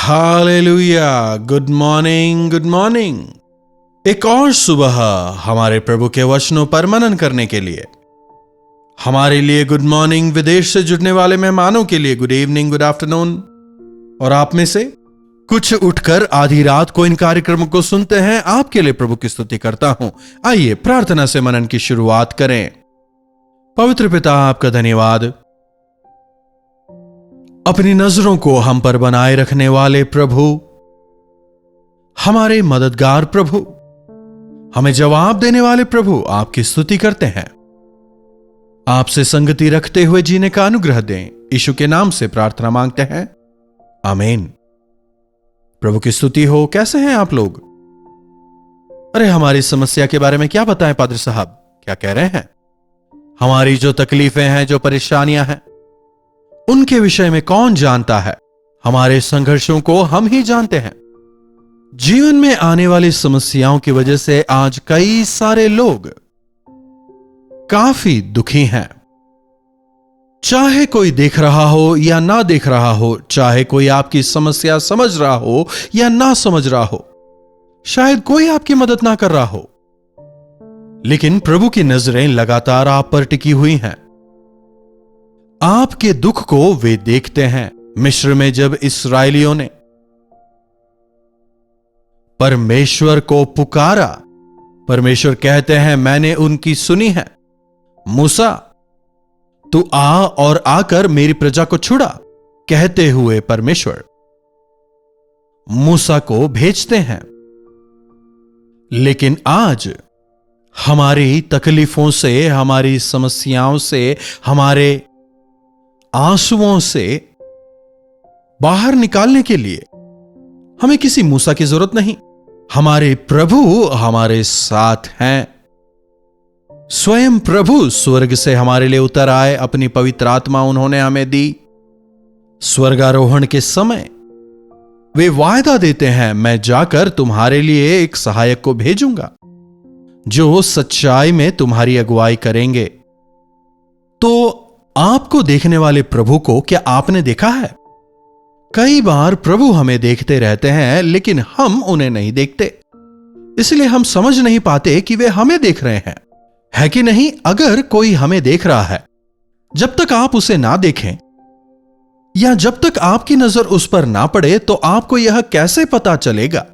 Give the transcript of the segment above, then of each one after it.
Hallelujah. Good morning, good morning. एक और सुबह हमारे प्रभु के वचनों पर मनन करने के लिए। हमारे लिए गुड मॉर्निंग, विदेश से जुड़ने वाले मेहमानों के लिए गुड इवनिंग, गुड आफ्टरनून। और आप में से कुछ उठकर आधी रात को इन कार्यक्रमों को सुनते हैं। आपके लिए प्रभु की स्तुति करता हूं। आइए प्रार्थना से मनन की शुरुआत करें। पवित्र पिता, आपका धन्यवाद। अपनी नजरों को हम पर बनाए रखने वाले प्रभु, हमारे मददगार प्रभु, हमें जवाब देने वाले प्रभु, आपकी स्तुति करते हैं। आपसे संगति रखते हुए जीने का अनुग्रह दें। यीशु के नाम से प्रार्थना मांगते हैं, आमीन। प्रभु की स्तुति हो। कैसे हैं आप लोग? अरे, हमारी समस्या के बारे में क्या बताएं पादरी साहब? क्या कह रहे हैं? हमारी जो तकलीफें हैं, जो परेशानियां हैं, उनके विषय में कौन जानता है? हमारे संघर्षों को हम ही जानते हैं। जीवन में आने वाली समस्याओं की वजह से आज कई सारे लोग काफी दुखी हैं। चाहे कोई देख रहा हो या ना देख रहा हो, चाहे कोई आपकी समस्या समझ रहा हो या ना समझ रहा हो, शायद कोई आपकी मदद ना कर रहा हो, लेकिन प्रभु की नजरें लगातार आप पर टिकी हुई हैं। आपके दुख को वे देखते हैं। मिस्र में जब इस्राएलियों ने परमेश्वर को पुकारा, परमेश्वर कहते हैं, मैंने उनकी सुनी है। मूसा, तू आ और आकर मेरी प्रजा को छुड़ा, कहते हुए परमेश्वर मूसा को भेजते हैं। लेकिन आज हमारी तकलीफों से, हमारी समस्याओं से, हमारे आंसुओं से बाहर निकालने के लिए हमें किसी मूसा की जरूरत नहीं। हमारे प्रभु हमारे साथ हैं। स्वयं प्रभु स्वर्ग से हमारे लिए उतर आए। अपनी पवित्र आत्मा उन्होंने हमें दी। स्वर्गारोहण के समय वे वायदा देते हैं, मैं जाकर तुम्हारे लिए एक सहायक को भेजूंगा जो सच्चाई में तुम्हारी अगुवाई करेंगे। तो आपको देखने वाले प्रभु को क्या आपने देखा है? कई बार प्रभु हमें देखते रहते हैं, लेकिन हम उन्हें नहीं देखते। इसलिए हम समझ नहीं पाते कि वे हमें देख रहे हैं, है कि नहीं? अगर कोई हमें देख रहा है, जब तक आप उसे ना देखें या जब तक आपकी नजर उस पर ना पड़े, तो आपको यह कैसे पता चलेगा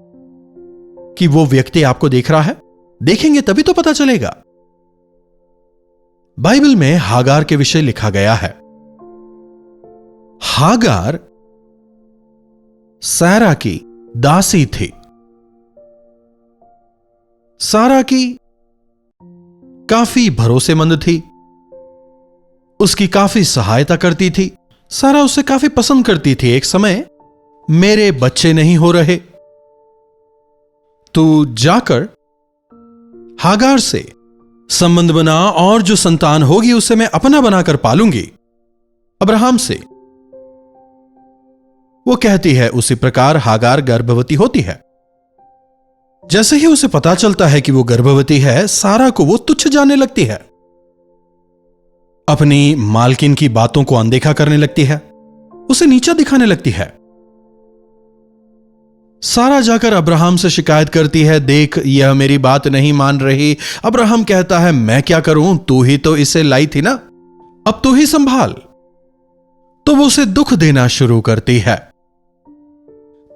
कि वो व्यक्ति आपको देख रहा है? देखेंगे तभी तो पता चलेगा। बाइबल में हागार के विषय लिखा गया है। हागार सारा की दासी थी। सारा की काफी भरोसेमंद थी, उसकी काफी सहायता करती थी। सारा उसे काफी पसंद करती थी। एक समय, मेरे बच्चे नहीं हो रहे, तू जाकर हागार से संबंध बना और जो संतान होगी उसे मैं अपना बनाकर पालूंगी। अब्राहम से वो कहती है। उसी प्रकार हागार गर्भवती होती है। जैसे ही उसे पता चलता है कि वो गर्भवती है, सारा को वो तुच्छ जानने लगती है। अपनी मालकिन की बातों को अनदेखा करने लगती है, उसे नीचा दिखाने लगती है। सारा जाकर अब्राहम से शिकायत करती है, देख, यह मेरी बात नहीं मान रही। अब्राहम कहता है, मैं क्या करूं, तू ही तो इसे लाई थी ना, अब तू ही संभाल। तो वो उसे दुख देना शुरू करती है।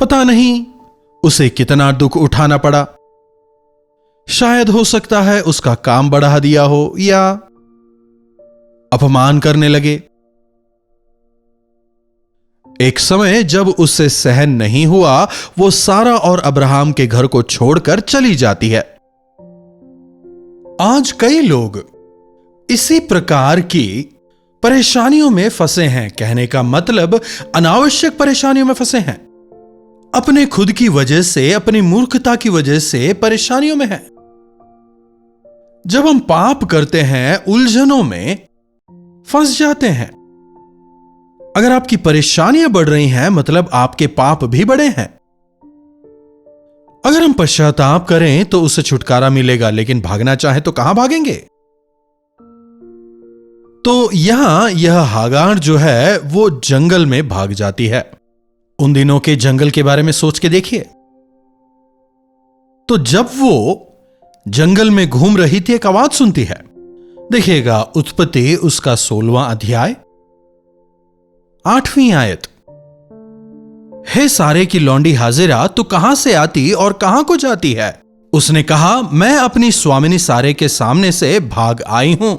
पता नहीं उसे कितना दुख उठाना पड़ा। शायद हो सकता है उसका काम बढ़ा दिया हो या अपमान करने लगे। एक समय जब उससे सहन नहीं हुआ, वो सारा और अब्राहम के घर को छोड़कर चली जाती है। आज कई लोग इसी प्रकार की परेशानियों में फंसे हैं। कहने का मतलब, अनावश्यक परेशानियों में फंसे हैं। अपने खुद की वजह से, अपनी मूर्खता की वजह से परेशानियों में हैं। जब हम पाप करते हैं, उलझनों में फंस जाते हैं। अगर आपकी परेशानियां बढ़ रही हैं, मतलब आपके पाप भी बढ़े हैं। अगर हम पश्चाताप करें तो उससे छुटकारा मिलेगा, लेकिन भागना चाहे तो कहां भागेंगे? तो यहां यह हागार जो है वो जंगल में भाग जाती है। उन दिनों के जंगल के बारे में सोच के देखिए। तो जब वो जंगल में घूम रही थी, एक आवाज सुनती है। देखिएगा उत्पत्ति उसका 16वां अध्याय 8वीं आयत। हे सारे की लौंडी हाजिरा, तू कहां से आती और कहां को जाती है? उसने कहा, मैं अपनी स्वामिनी सारे के सामने से भाग आई हूं।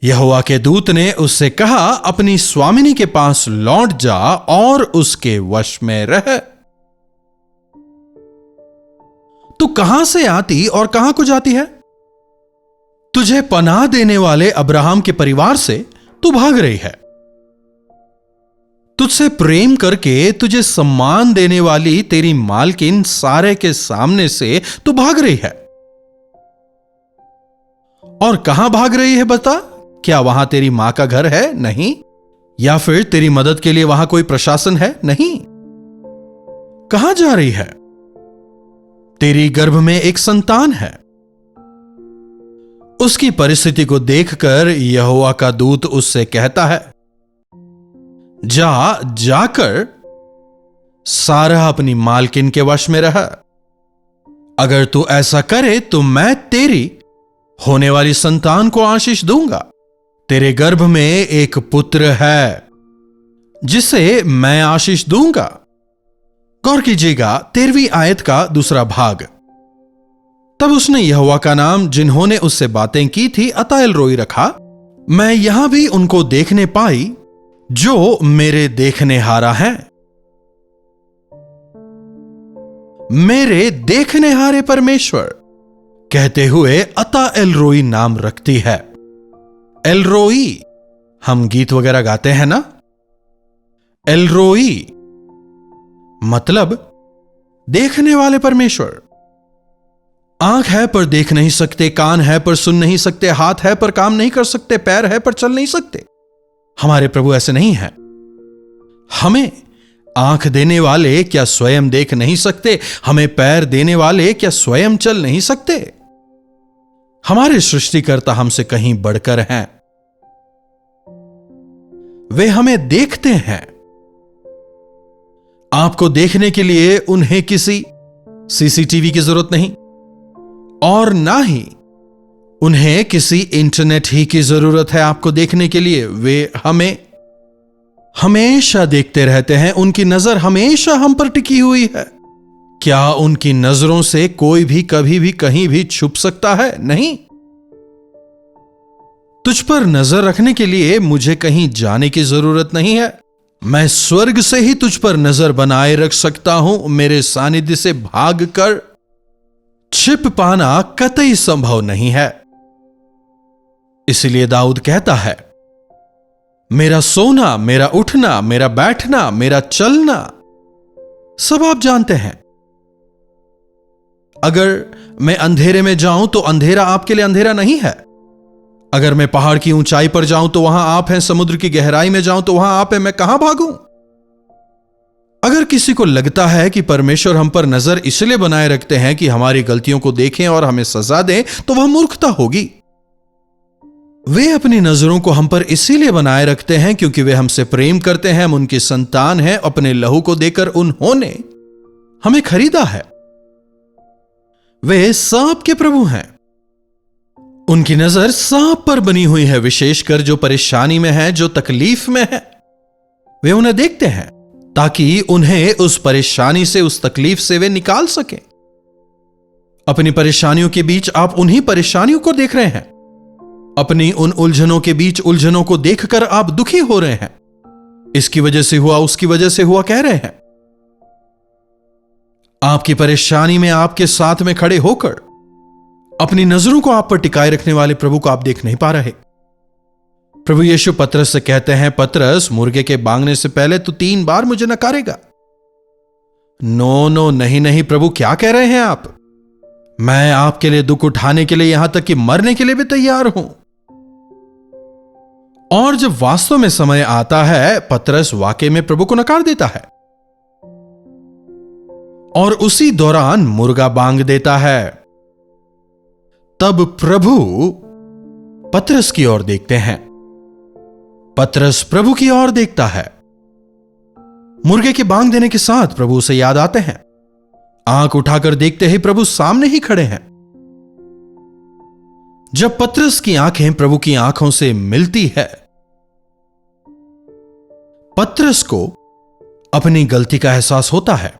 यहोवा के दूत ने उससे कहा, अपनी स्वामिनी के पास लौट जा और उसके वश में रह। तू कहां से आती और कहां को जाती है? तुझे पनाह देने वाले अब्राहम के परिवार से तू भाग रही है। तुझसे प्रेम करके तुझे सम्मान देने वाली तेरी मालकिन सारे के सामने से तू भाग रही है। और कहां भाग रही है बता? क्या वहां तेरी मां का घर है? नहीं। या फिर तेरी मदद के लिए वहां कोई प्रशासन है? नहीं। कहां जा रही है? तेरी गर्भ में एक संतान है। उसकी परिस्थिति को देखकर यहोवा का दूत उससे कहता है, जाकर सारा अपनी मालकिन के वश में रह। अगर तू ऐसा करे तो मैं तेरी होने वाली संतान को आशीष दूंगा। तेरे गर्भ में एक पुत्र है जिसे मैं आशीष दूंगा। गौर कीजिएगा 13वीं आयत का दूसरा भाग। तब उसने यहोवा का नाम जिन्होंने उससे बातें की थी अताएल रोई रखा। मैं यहां भी उनको देखने पाई जो मेरे देखने हारा है। मेरे देखने हारे परमेश्वर कहते हुए अता एलरोई नाम रखती है। एलरोई, हम गीत वगैरह गाते हैं ना। एलरोई मतलब देखने वाले परमेश्वर। आंख है पर देख नहीं सकते, कान है पर सुन नहीं सकते, हाथ है पर काम नहीं कर सकते, पैर है पर चल नहीं सकते। हमारे प्रभु ऐसे नहीं हैं। हमें आंख देने वाले क्या स्वयं देख नहीं सकते? हमें पैर देने वाले क्या स्वयं चल नहीं सकते? हमारे सृष्टिकर्ता हमसे कहीं बढ़कर हैं। वे हमें देखते हैं। आपको देखने के लिए उन्हें किसी सीसीटीवी की जरूरत नहीं और ना ही उन्हें किसी इंटरनेट ही की जरूरत है आपको देखने के लिए। वे हमें हमेशा देखते रहते हैं। उनकी नजर हमेशा हम पर टिकी हुई है। क्या उनकी नजरों से कोई भी कभी भी कहीं भी छुप सकता है? नहीं। तुझ पर नजर रखने के लिए मुझे कहीं जाने की जरूरत नहीं है। मैं स्वर्ग से ही तुझ पर नजर बनाए रख सकता हूं। मेरे सानिध्य से भागकर छिप पाना कतई संभव नहीं है। इसलिए दाऊद कहता है, मेरा सोना, मेरा उठना, मेरा बैठना, मेरा चलना सब आप जानते हैं। अगर मैं अंधेरे में जाऊं तो अंधेरा आपके लिए अंधेरा नहीं है। अगर मैं पहाड़ की ऊंचाई पर जाऊं तो वहां आप हैं, समुद्र की गहराई में जाऊं तो वहां आप हैं, मैं कहां भागूं? अगर किसी को लगता है कि परमेश्वर हम पर नजर इसलिए बनाए रखते हैं कि हमारी गलतियों को देखें और हमें सजा दें, तो वह मूर्खता होगी। वे अपनी नजरों को हम पर इसीलिए बनाए रखते हैं क्योंकि वे हमसे प्रेम करते हैं, हम उनकी संतान हैं। अपने लहू को देकर उन्होंने हमें खरीदा है। वे सांप के प्रभु हैं। उनकी नजर सांप पर बनी हुई है, विशेषकर जो परेशानी में है, जो तकलीफ में है। वे उन्हें देखते हैं ताकि उन्हें उस परेशानी से, उस तकलीफ से वे निकाल सकें। अपनी परेशानियों के बीच आप उन्हीं परेशानियों को देख रहे हैं। अपनी उन उलझनों के बीच उलझनों को देखकर आप दुखी हो रहे हैं। इसकी वजह से हुआ, उसकी वजह से हुआ कह रहे हैं। आपकी परेशानी में आपके साथ में खड़े होकर अपनी नजरों को आप पर टिकाए रखने वाले प्रभु को आप देख नहीं पा रहे। प्रभु यीशु पतरस से कहते हैं, पतरस, मुर्गे के बांगने से पहले तू 3 बार मुझे नकारेगा। नो, नहीं नहीं प्रभु, क्या कह रहे हैं आप? मैं आपके लिए दुख उठाने के लिए, यहां तक कि मरने के लिए भी तैयार हूं। और जब वास्तव में समय आता है, पतरस वाकई में प्रभु को नकार देता है और उसी दौरान मुर्गा बांग देता है। तब प्रभु पतरस की ओर देखते हैं। पतरस प्रभु की ओर देखता है मुर्गे के बांग देने के साथ प्रभु उसे याद आते हैं। आंख उठाकर देखते ही प्रभु सामने ही खड़े हैं। जब पतरस की आंखें प्रभु की आंखों से मिलती है, पतरस को अपनी गलती का एहसास होता है।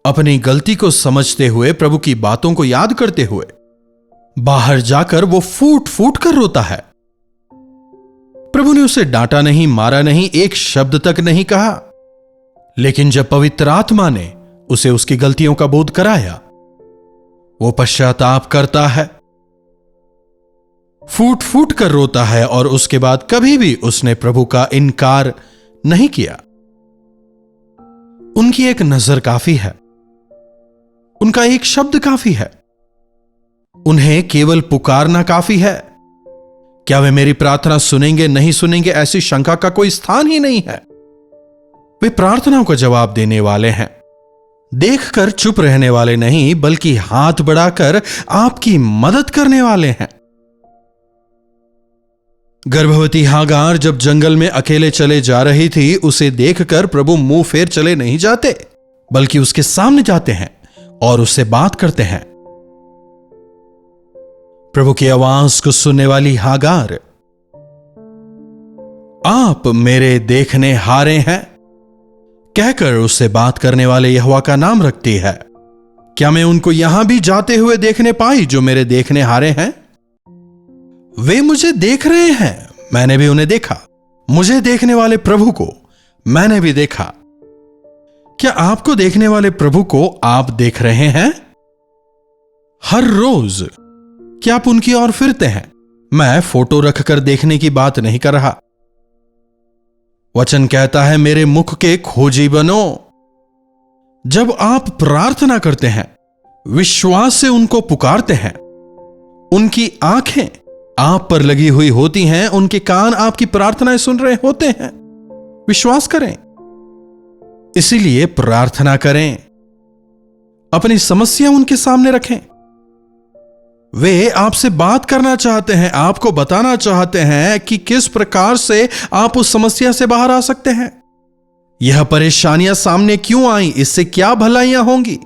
अपनी गलती को समझते हुए, प्रभु की बातों को याद करते हुए बाहर जाकर वो फूट फूट कर रोता है। प्रभु ने उसे डांटा नहीं, मारा नहीं, एक शब्द तक नहीं कहा। लेकिन जब पवित्र आत्मा ने उसे उसकी गलतियों का बोध कराया, वो पश्चाताप करता है, फूट फूट कर रोता है और उसके बाद कभी भी उसने प्रभु का इनकार नहीं किया। उनकी एक नजर काफी है, उनका एक शब्द काफी है, उन्हें केवल पुकारना काफी है। क्या वे मेरी प्रार्थना सुनेंगे नहीं सुनेंगे, ऐसी शंका का कोई स्थान ही नहीं है। वे प्रार्थनाओं का जवाब देने वाले हैं, देखकर चुप रहने वाले नहीं, बल्कि हाथ बढ़ाकर आपकी मदद करने वाले हैं। गर्भवती हागार जब जंगल में अकेले चले जा रही थी, उसे देखकर प्रभु मुंह फेर चले नहीं जाते, बल्कि उसके सामने जाते हैं और उससे बात करते हैं। प्रभु की आवाज को सुनने वाली हागार, आप मेरे देखने हारे हैं, कहकर उससे बात करने वाले यहोवा का नाम रखती है। क्या मैं उनको यहां भी जाते हुए देखने पाई जो मेरे देखने हारे हैं? वे मुझे देख रहे हैं, मैंने भी उन्हें देखा। मुझे देखने वाले प्रभु को मैंने भी देखा। क्या आपको देखने वाले प्रभु को आप देख रहे हैं? हर रोज क्या आप उनकी ओर फिरते हैं? मैं फोटो रखकर देखने की बात नहीं कर रहा। वचन कहता है, मेरे मुख के खोजी बनो। जब आप प्रार्थना करते हैं, विश्वास से उनको पुकारते हैं, उनकी आंखें आप पर लगी हुई होती हैं, उनके कान आपकी प्रार्थनाएं सुन रहे होते हैं। विश्वास करें, इसीलिए प्रार्थना करें, अपनी समस्या उनके सामने रखें। वे आपसे बात करना चाहते हैं, आपको बताना चाहते हैं कि किस प्रकार से आप उस समस्या से बाहर आ सकते हैं। यह परेशानियां सामने क्यों आई, इससे क्या भलाइयां होंगी,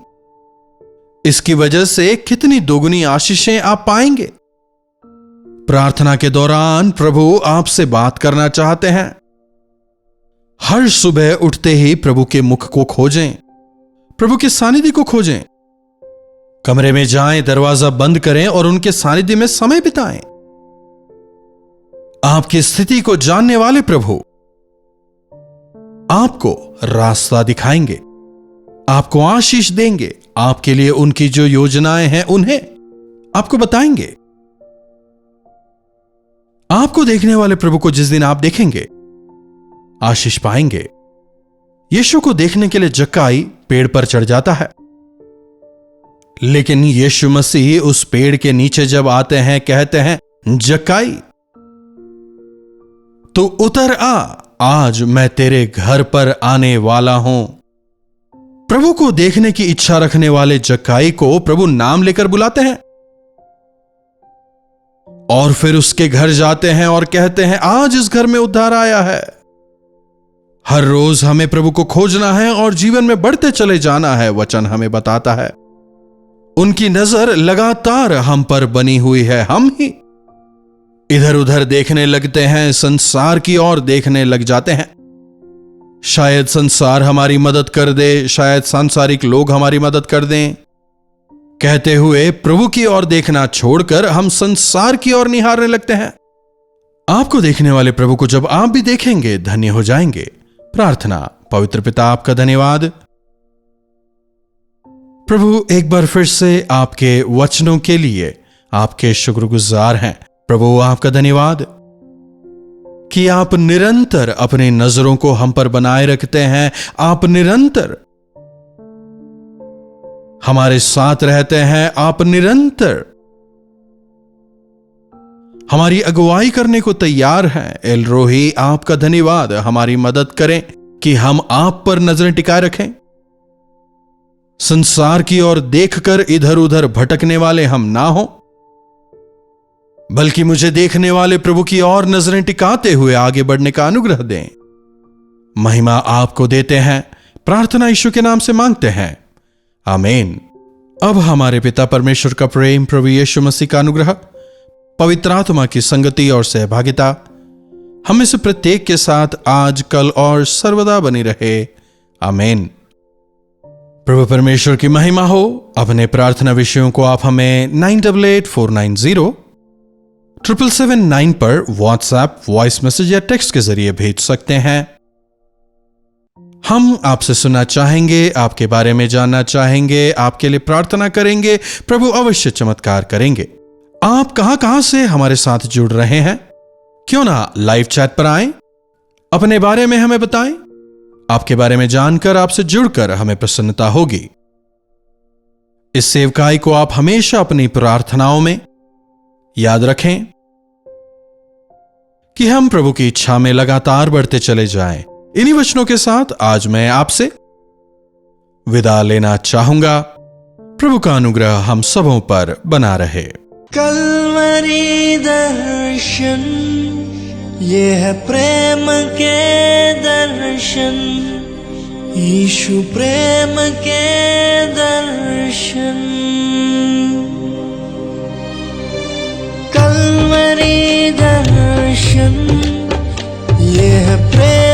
इसकी वजह से कितनी दोगुनी आशीषें आप पाएंगे। प्रार्थना के दौरान प्रभु आपसे बात करना चाहते हैं। हर सुबह उठते ही प्रभु के मुख को खोजें, प्रभु के सानिध्य को खोजें। कमरे में जाएं, दरवाजा बंद करें और उनके सानिध्य में समय बिताएं। आपकी स्थिति को जानने वाले प्रभु आपको रास्ता दिखाएंगे, आपको आशीष देंगे, आपके लिए उनकी जो योजनाएं हैं उन्हें आपको बताएंगे। आपको देखने वाले प्रभु को जिस दिन आप देखेंगे, आशीष पाएंगे। यीशु को देखने के लिए जक्काई पेड़ पर चढ़ जाता है, लेकिन यीशु मसीह उस पेड़ के नीचे जब आते हैं, कहते हैं, जक्काई तो उतर आ, आज मैं तेरे घर पर आने वाला हूं। प्रभु को देखने की इच्छा रखने वाले जक्काई को प्रभु नाम लेकर बुलाते हैं और फिर उसके घर जाते हैं और कहते हैं, आज इस घर में उद्धार आया है। हर रोज हमें प्रभु को खोजना है और जीवन में बढ़ते चले जाना है। वचन हमें बताता है, उनकी नजर लगातार हम पर बनी हुई है। हम ही इधर उधर देखने लगते हैं, संसार की ओर देखने लग जाते हैं। शायद संसार हमारी मदद कर दे, शायद सांसारिक लोग हमारी मदद कर दें, कहते हुए प्रभु की ओर देखना छोड़कर हम संसार की ओर निहारने लगते हैं। आपको देखने वाले प्रभु को जब आप भी देखेंगे, धन्य हो जाएंगे। प्रार्थना। पवित्र पिता, आपका धन्यवाद प्रभु, एक बार फिर से आपके वचनों के लिए आपके शुक्रगुजार हैं। प्रभु, आपका धन्यवाद कि आप निरंतर अपनी नजरों को हम पर बनाए रखते हैं। आप निरंतर हमारे साथ रहते हैं। आप निरंतर हमारी अगुवाई करने को तैयार हैं। एल रोही, आपका धन्यवाद। हमारी मदद करें कि हम आप पर नजरें टिकाए रखें। संसार की ओर देखकर इधर उधर भटकने वाले हम ना हों, बल्कि मुझे देखने वाले प्रभु की ओर नजरें टिकाते हुए आगे बढ़ने का अनुग्रह दें। महिमा आपको देते हैं। प्रार्थना यीशु के नाम से मांगते हैं, आमीन। अब हमारे पिता परमेश्वर का प्रेम, प्रभु यीशु मसीह का अनुग्रह, पवित्र आत्मा की संगति और सहभागिता हमें से प्रत्येक के साथ आज, कल और सर्वदा बनी रहे, आमीन। प्रभु परमेश्वर की महिमा हो। अपने प्रार्थना विषयों को आप हमें 9884907779 पर व्हाट्सएप, वॉइस मैसेज या टेक्स्ट के जरिए भेज सकते हैं। हम आपसे सुनना चाहेंगे, आपके बारे में जानना चाहेंगे, आपके लिए प्रार्थना करेंगे। प्रभु अवश्य चमत्कार करेंगे। आप कहां से हमारे साथ जुड़ रहे हैं? क्यों ना लाइव चैट पर आएं, अपने बारे में हमें बताएं। आपके बारे में जानकर, आपसे जुड़कर हमें प्रसन्नता होगी। इस सेवकाई को आप हमेशा अपनी प्रार्थनाओं में याद रखें कि हम प्रभु की इच्छा में लगातार बढ़ते चले जाएं। इन्हीं वचनों के साथ आज मैं आपसे विदा लेना चाहूंगा। प्रभु का अनुग्रह हम सबों पर बना रहे। कल्वरी दर्शन, ये है प्रेम के दर्शन, यीशु प्रेम के दर्शन। कल्वरी दर्शन, ये है प्रेम